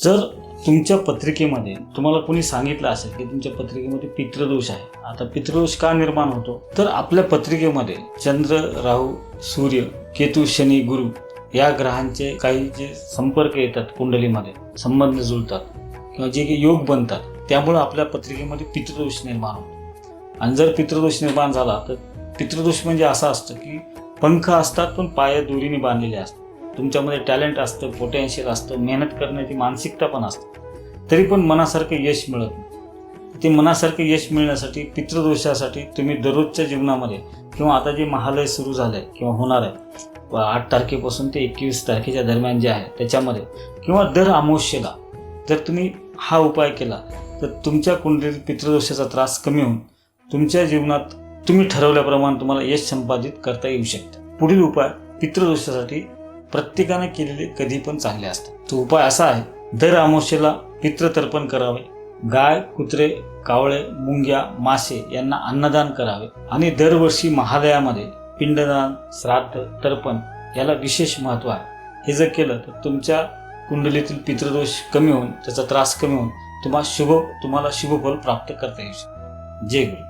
जर तुमच्या पत्रिकेमध्ये तुम्हाला कोणी सांगितलं असेल की तुमच्या पत्रिकेमध्ये पितृदोष आहे, आता पितृदोष का निर्माण होतो, तर आपल्या पत्रिकेमध्ये चंद्र, राहू, सूर्य, केतू, शनी, गुरु या ग्रहांचे काही जे संपर्क येतात, कुंडलीमध्ये संबंध जुळतात किंवा जे काही योग बनतात, त्यामुळे आपल्या पत्रिकेमध्ये पितृदोष निर्माण होतो. आणि जर पितृदोष निर्माण झाला तर पितृदोष म्हणजे असं असतं की पंख असतात पण पाय दोरीने बांधलेले असतात. तुमच्यामध्ये टॅलेंट असतं, पोटेन्शियल असतं, मेहनत करण्याची मानसिकता पण असते, तरी पण मनासारखं यश मिळत नाही. ते मनासारखं यश मिळण्यासाठी पितृदोषासाठी तुम्ही दररोजच्या जीवनामध्ये किंवा आता जे महालय सुरू झालं आहे किंवा होणार आहे 8 तारखेपासून ते 21 तारखेच्या दरम्यान जे आहे त्याच्यामध्ये किंवा दर अमावस्येला जर तुम्ही हा उपाय केला तर तुमच्या कुंडलीत पितृदोषाचा त्रास कमी होऊन तुमच्या जीवनात तुम्ही ठरवल्याप्रमाणे तुम्हाला यश संपादित करता येऊ शकते. पुढील उपाय पितृदोषासाठी प्रत्येकाने केलेले कधी पण चांगले असतात. तो उपाय असा आहे, दर अमावस्येला पितृतर्पण करावे, गाय, कुत्रे, कावळे, मुंग्या, मासे यांना अन्नदान करावे आणि दरवर्षी महालयामध्ये पिंडदान, श्राद्ध, तर्पण याला विशेष महत्त्व आहे. हे जर केलं तर तुमच्या कुंडलीतील पितृदोष कमी होऊन त्याचा त्रास कमी होऊन तुम्हाला शुभफल प्राप्त करता येऊ शकते. जय गुरु.